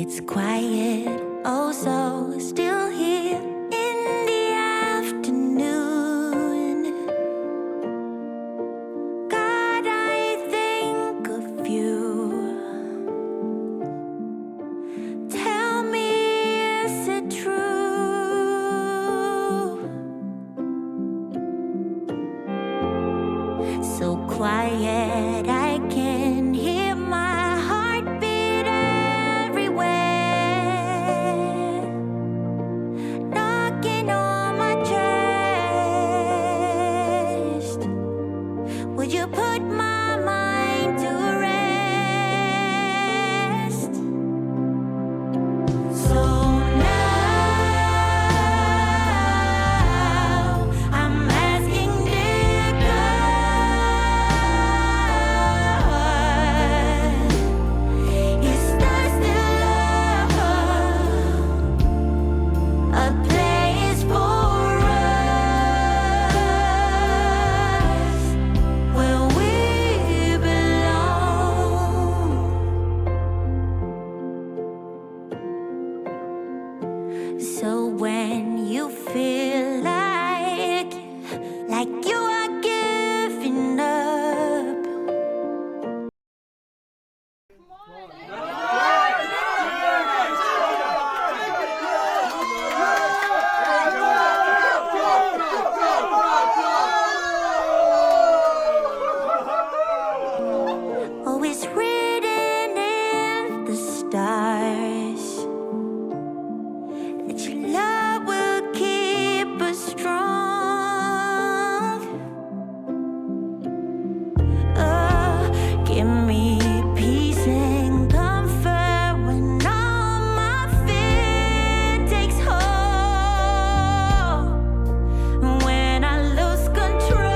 It's quiet, oh so still here in the afternoon. God, I think of you. Tell me, is it true? So quiet, I can hear my heartbeat everywhere, knocking on my chest. Would you put my mind to rest? So now I'm asking, dear God, is there still a place for us where we belong? So when you feel like you are giving up, oh, it's written in the stars that your love will keep us strong. Give me peace and comfort when all my fear takes hold. When I lose control,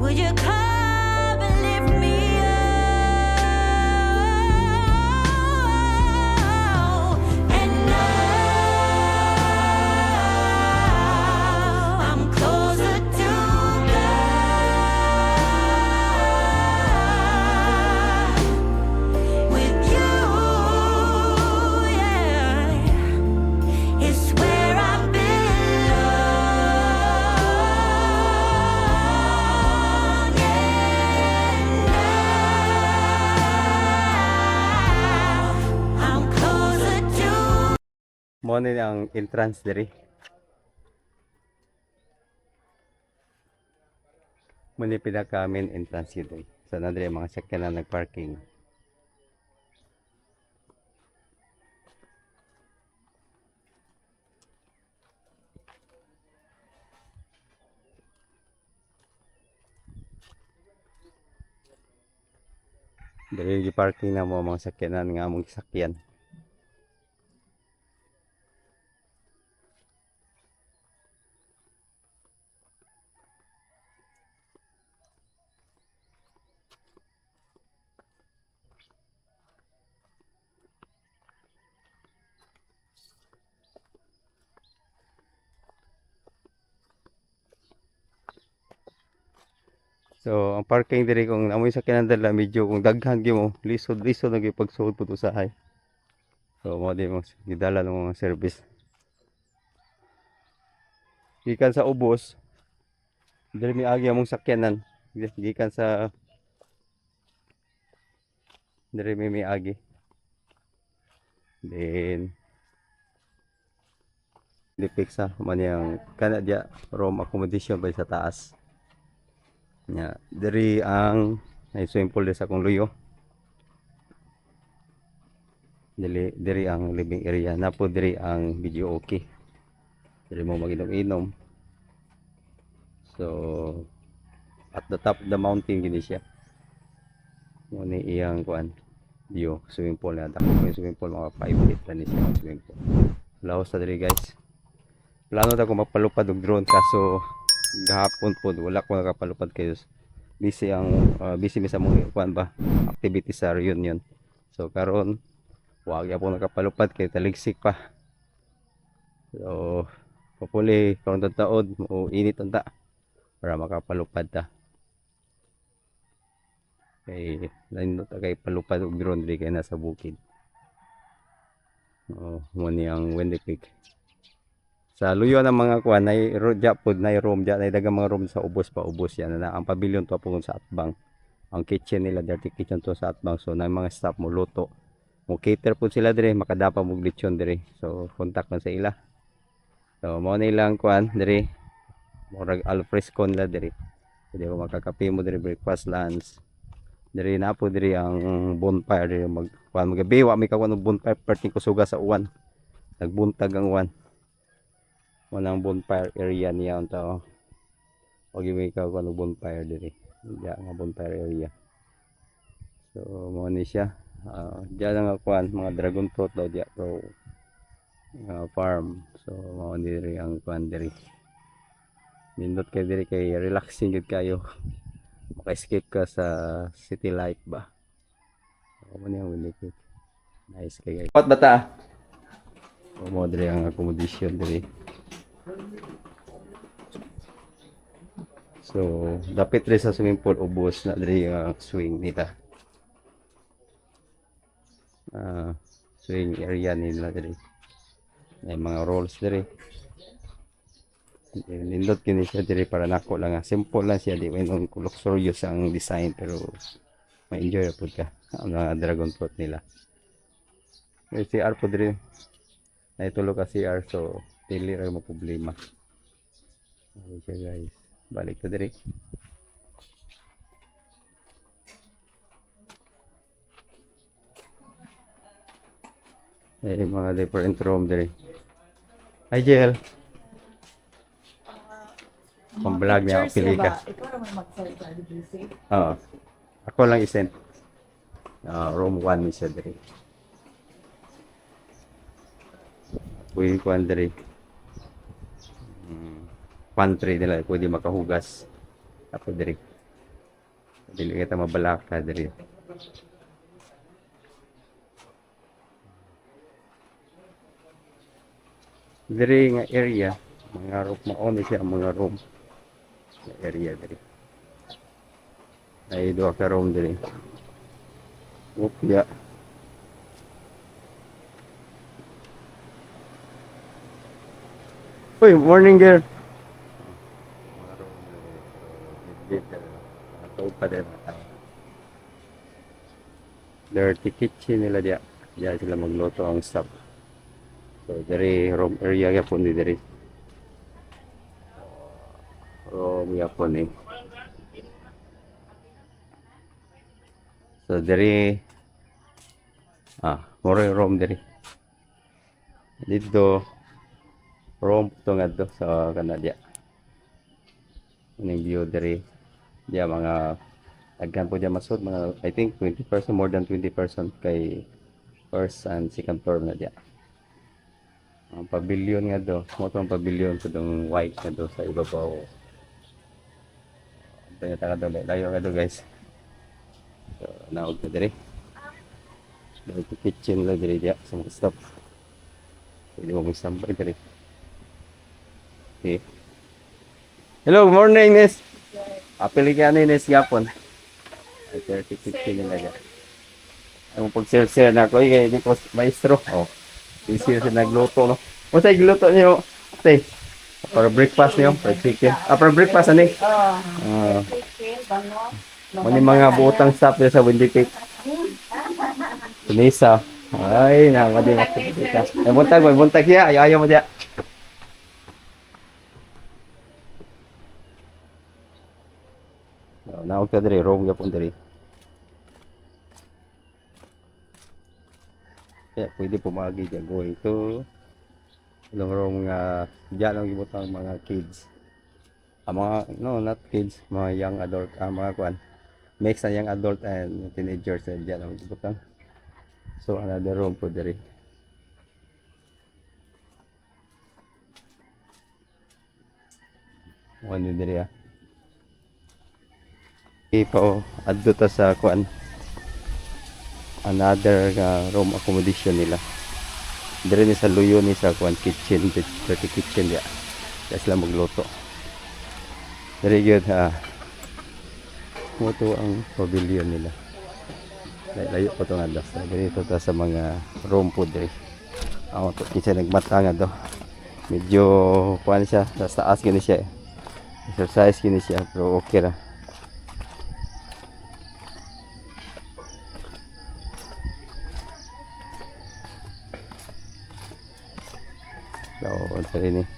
would you come and lift me up? And now I'm closer to God with you, yeah. It's where I belong, yeah. Now I'm closer to. Mo ni ang entrance diri. Mo ni pinaka main entrance diri. So na diri mga sakyanan nagparking. Diri gi parking na mo mga sakyanan nga among sakyan. So, ang parking diri kung amoy sakyanan dala medyo kung daghan gyud mo, lisod-lisod lagi pagsuod pud usahay. So, mo di mo gidala ng mga service. Gikan sa ubos, diri miagi among sakyanan. Gikan sa diri mi miagi. Then dipiksa man yang kana dia room accommodation ba sa taas. Nya, diri ang ay swimming pool sa akong luyo. Diri ang living area. Napo diri ang video okay. Diri mo maginom-inom. So, at the top of the mountain gini siya. Mo ni iyang kuan view swimming pool na dako yung swimming pool mga 5 feet na ni siya swimming pool. Laos sa diri guys. Plano ta ko magpalupad og drone kaso gahapon po wala ko nakapalupad kayo. Busy ang busy mi sa mga kuan ba activity sa reunion. So karon wag ya po nakapalupad kay taligsik pa. So hopefully karon taon mo init unta para makapalupad ta. kay lain kay palupad og drone diri kay nasa bukid. Mo ni ang Windy Peak. Sa luyo ng mga kuan nay rodya pod nay room diya nay dagang mga room sa ubos pa ubos yan na ang pavilion to po sa Atbang. Ang kitchen nila dirty kitchen to sa Atbang, so na mga staff mo luto mo cater po sila dire, makadapa mo lechon dire, so contact man sa ila. So mo nilang kuan dire murag alfresco nila dire, pwede mo makakape mo dire breakfast lunch dire na po dire ang bonfire dire mag kuan magabi wa may kawan og bonfire perting kusuga sa uwan, nagbuntag ang uwan mo nang bonfire area niya unta og may kawan og bonfire dire diya nga bonfire area. So mo ni siya diyan nga kuan mga dragon fruit daw diya pro farm, so mo ni dire ang kuan dire nindot kay dire kay relaxing gid kayo, maka-escape ka sa city life ba. Mo ni ang Windy nice kay guys. Pat bata. Mo dire ang accommodation dire. So dapit rin sa swimming pool ubos na dire ang swing nila. Swing area nila dire. May mga rolls dire. Nindot kini siya dire para nako lang, simple lang siya, di man luxurious ang design pero ma-enjoy pud ka ang dragon fruit nila. May CR po dire, naitulo ka CR, so dili ra mo problema. Okay siya guys, balik to dire. Mga different room dire. Hi Jel. Kung vlog niya, pili ka. Ikaw naman mag-send sa DBC? Oo. Ako lang isend. Room 1 ni siya dire. Pwede ko andre. Pantry nila, pwede makahugas. Ako dire. Dili kita mabalaka dire. Dire nga area, mga room maon siya mga room. Area dire. Ay do ka room dire. Upya. Uy, morning girl. Dirty kitchen nila dia. Diyan sila magluto ang staff. So dire room area ya po ni dire. Room ya po ni. So dire more room dire. Dito room to nga do sa Canada. Ning view dire. Diya mga agkan po diya masud mga I think 20% more than 20% kay first and second floor na diya. Ang pavilion nga do, mo tong pavilion sa dong white nga do sa ibabaw. Tayo ta do layo nga do guys. So naog na dire. Dito kitchen la dire diya sa mga stop. Pwede mo magsampay dire. Okay. Hello, morning Nes. Apili ka ni Nes gapon. Ay 30 kitchen nila diya. Ang pag-share na ko kay di ko maestro. Easy na nagluto no. O sa igluto niyo, ate. Para breakfast niyo, para chicken. Para breakfast ani. Chicken, bango. Mani mga butang staff sa Windy Peak. Tunisa. Ay, na madi makita. May buntag siya, ayaw mo diya. Naog ka diri, room gapon diri. Kaya pwede pumagi dyan going to long nga dyan ang ibutang mga kids, mga no not kids, mga young adult, mga kuan mix na young adult and teenagers dyan ang ibutang. So another room po diri. Ano diri ipo adto ta sa kuan another room accommodation nila. Dire ni sa luyo ni sa kuan kitchen, dirty kitchen ya. Kaya sila magluto. Very good Moto ang pavilion nila. Layo pa ito nga daw. So, ganito ta sa mga room food rin. Ako ito kinsa nagmata nga daw. Medyo kuhan siya. Sa taas gini siya. Exercise gini siya. Pero okay ra. So, ito rin eh.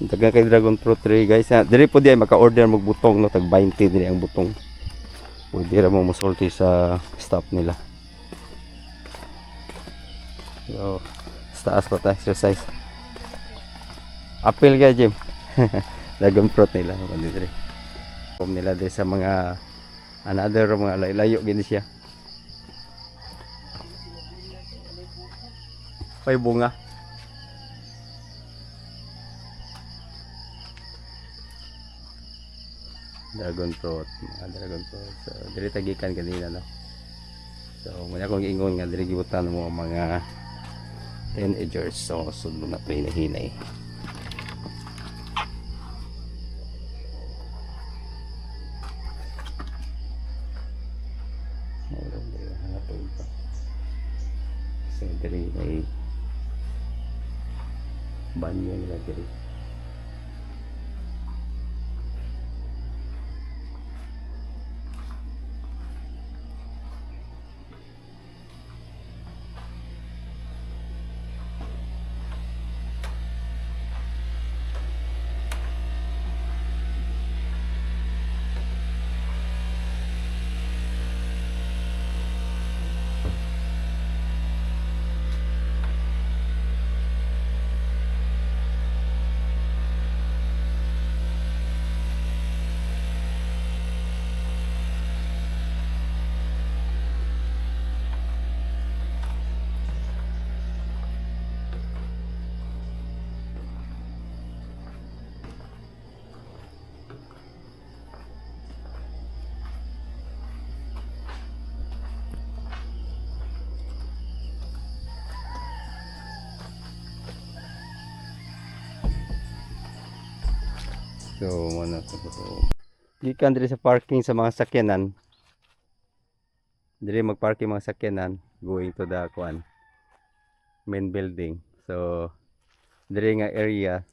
Taga kay dragon fruit tree guys. Diri po di ay maka-order mag butong no, tag 20 diri ang butong. Pwede ra mo mosulti sa staff nila. So, sa taas pa ta exercise. Apil ka Jim. Dragon fruit nila pwede diri. Pom nila diri sa mga another mga layo gini siya. Pay bunga. Dragon fruit, mga dragon fruit. So, diri tagikan kanina no. So, muna akong giingon nga diri gibutan mo ang mga teenagers. So, sundo na hinay-hinay. So, diri ay banyo nila diri. So, ano to? Gikan diri sa parking sa mga sakyanan. Diri mag-parking mga sakyanan going to the kuan main building. So, diri nga area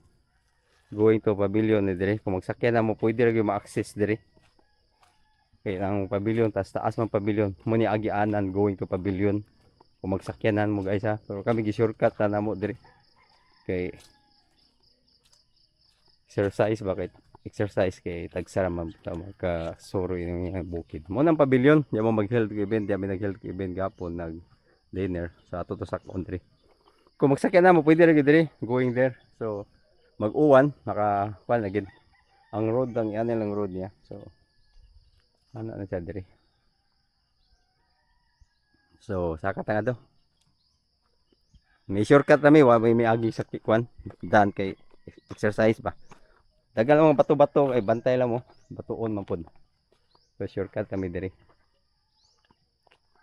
going to pavilion ni diri. Kung magsakyan na mo pwede ra gyud ma-access diri. Kay ang pavilion taas man pavilion. Mo ni agianan going to pavilion. Kung magsakyanan mo guys ha. Pero kami gi-shortcut na namo diri. Kay exercise bakit exercise kay tagsara man ka soro yung bukid mo nang pavilion di mo mag health event di kami nag health event gapon nag dinner sa ato to sa country kung magsakyan na mo pwede ra diri going there so mag-uwan naka kuan lagi ang road ang yan lang road niya so ano na siya diri so saka ta nga do may shortcut kami wa may agi sa kuan daan kay exercise ba. Dagal mga bato-bato ay bantay lang mo. Batuon man pud. So shortcut kami diri.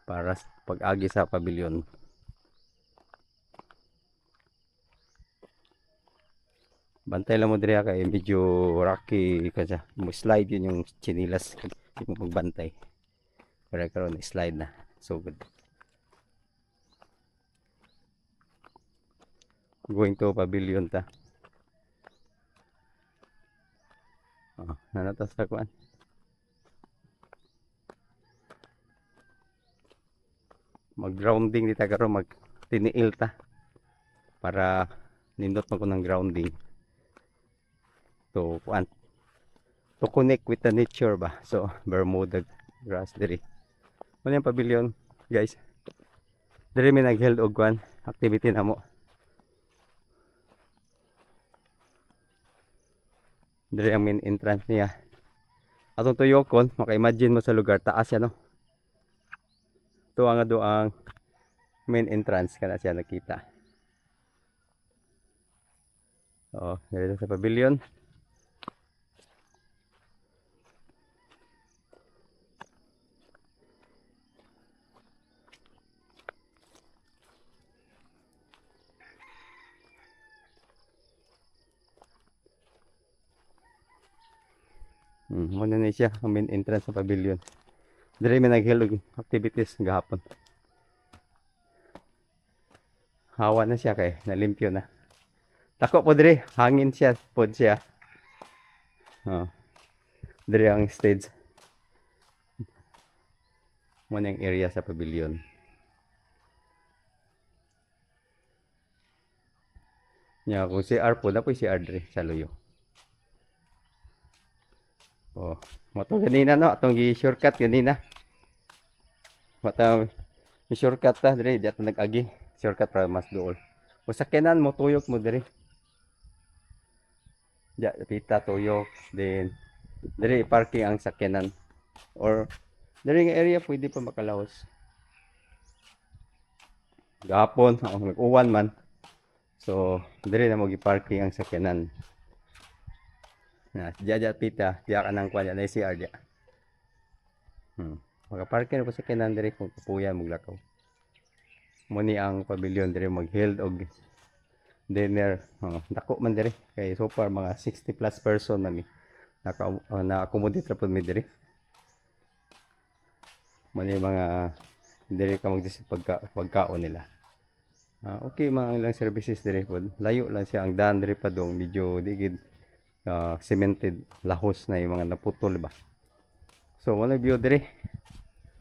Para pag-agi sa pavilion. Bantay lang mo diri kay medyo rocky kasi mo slide yun yung chinilas di mo magbantay. Para karon slide na. So good. Going to pavilion ta. Oh, nanatas sa kuan. Mag-grounding dita karon mag tiniil ta para nindot man ko ng grounding. To kuan. To connect with the nature ba. So Bermuda grass diri. Ano yung pavilion, guys? Diri may nag-held og kuan activity namo. Diri ang main entrance niya. Atong tuyokon, maka-imagine mo sa lugar taas yan no. Tuwa nga do ang main entrance kana siya nakita. Oh, dito sa pavilion. Muna na siya ang main entrance sa pavilion. Diri may naghilog activities gahapon. Hawa na siya kay nalimpyo na. Tako po diri, hangin siya pod siya. Oh. Diri ang stage. Muna yung area sa pavilion. Nya kung si R po na po si R diri sa luyo. Oh, moto ganina no, atong gi-shortcut ganina. Mata shortcut ta diri di ato nag-agi. Shortcut para mas duol. O sakyanan mo tuyok mo diri. Ja, pita tuyok then diri parking ang sakyanan or diri nga area pwede pa makalaos. Gahapon ang nag-uwan man. So, diri na mo gi-parking ang sakyanan. Na, diya pita, diya ka nang kuha na CR diya. Maka-parking po sakyanan diri kung kapuyan maglakaw. Muni ang pavilion diri mag-held og dinner. Dako man diri kay so far mga 60 plus person man mi. Na-accommodate ra pud mi diri. Muni mga diri ka pagkaon nila. Okay mga ilang services diri pod. Layo lang siya ang daan diri pa dong medyo digid cemented lahos na yung mga naputol ba. So wala view diri.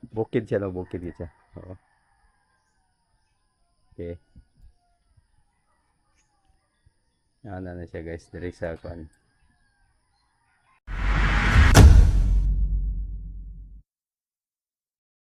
Bukid siya no, bukid siya. Oo. Okay. Ano na siya guys, diri sa kuan.